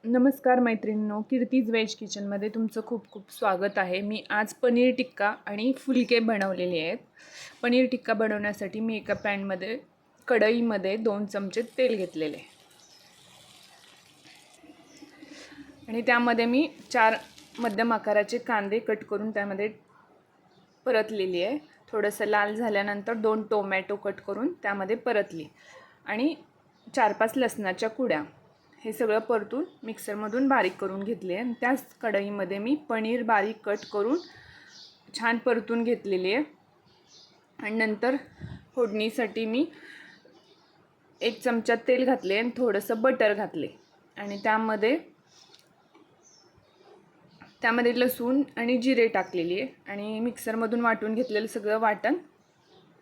नमस्कार मैत्रिणींनो, कीर्तीज व्हेज किचनमध्ये तुमचं खूप खूप स्वागत आहे. मी आज पनीर टिक्का आणि फुलके बनवलेले आहेत. पनीर टिक्का बनवण्यासाठी मी एका पॅनमध्ये कढईमध्ये 2 चमचे तेल घेतलेले आणि त्यामध्ये मी 4 मध्यम आकाराचे कांदे कट करून त्यामध्ये परतलेली आहे. थोडंसं लाल झाल्यानंतर 2 टोमॅटो कट करून त्यामध्ये परतली आणि 4-5 लसणाच्या कुड्या. हे सगळं परतून मिक्सरमधून बारीक करून घेतले आणि त्याच कढईमध्ये मी पनीर बारीक कट करून छान परतून घेतलेली आहे. आणि नंतर फोडणीसाठी मी 1 चमचा तेल घातले आणि थोडंसं बटर घातले आणि त्यामध्ये लसूण आणि जिरे टाकलेली आहे आणि मिक्सरमधून वाटून घेतलेलं सगळं वाटण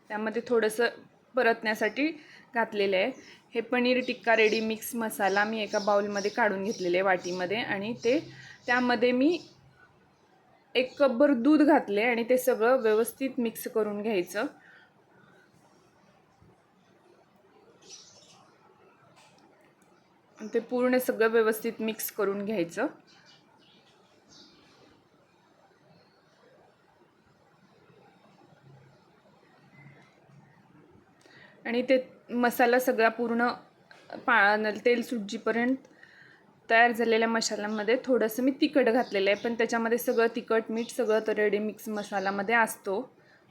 त्यामध्ये थोडंसं परतण्यासाठी घातलेलं आहे. हे पनीर टिक्का रेडी मिक्स मसाला मी एका बाउलमध्ये काढून घेतलेले आहे वाटीमध्ये आणि त्यामध्ये मी 1 कपभर दूध घातले आणि ते सगळं व्यवस्थित मिक्स करून घ्यायचं. ते पूर्ण सगळं व्यवस्थित मिक्स करून घ्यायचं. आणि ते मसाला सगळा पूर्ण तेल सुटजीपर्यंत तयार झालेल्या मसाल्यामध्ये थोडंसं मी तिखट घातलेलं आहे, पण त्याच्यामध्ये सगळं तिखट मीठ सगळं तर रेडी मिक्स मसाल्यामध्ये असतो.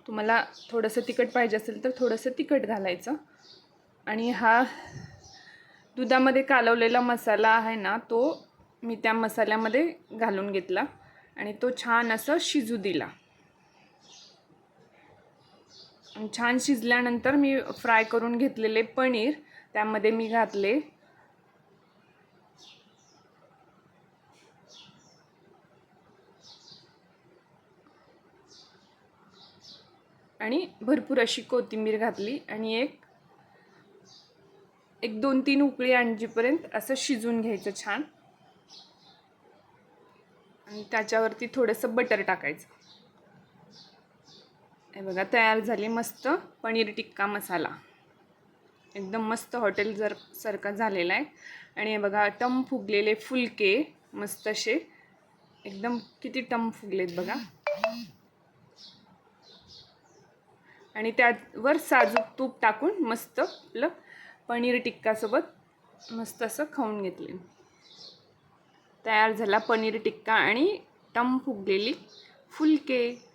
तुम्हाला थोडंसं तिखट पाहिजे असेल तर थोडंसं तिखट घालायचं. आणि हा दुधामध्ये कालवलेला मसाला आहे ना, तो मी त्या मसाल्यामध्ये घालून घेतला आणि तो छान असं शिजू दिला. छान शिजल्यानंतर मी फ्राय करून घेतलेले पनीर त्यामध्ये मी घातले आणि भरपूर अशी कोथिंबीर घातली आणि एक 2-3 उकळी आणजीपर्यंत असं शिजून घ्यायचं छान. आणि त्याच्यावरती थोडंसं बटर टाकायचं. हे बघा तयार झाली मस्त पनीर टिक्का मसाला. एकदम मस्त हॉटेल सारखा झालेला आहे. आणि हे बघा टम फुगलेले फुलके मस्त असे एकदम किती टम फुगलेत बघा. आणि त्यावर साजूक तूप टाकून मस्त आपलं पनीर टिक्कासोबत मस्त असं खाऊन घेतले. तयार झाला पनीर टिक्का आणि टम फुगलेली फुलके.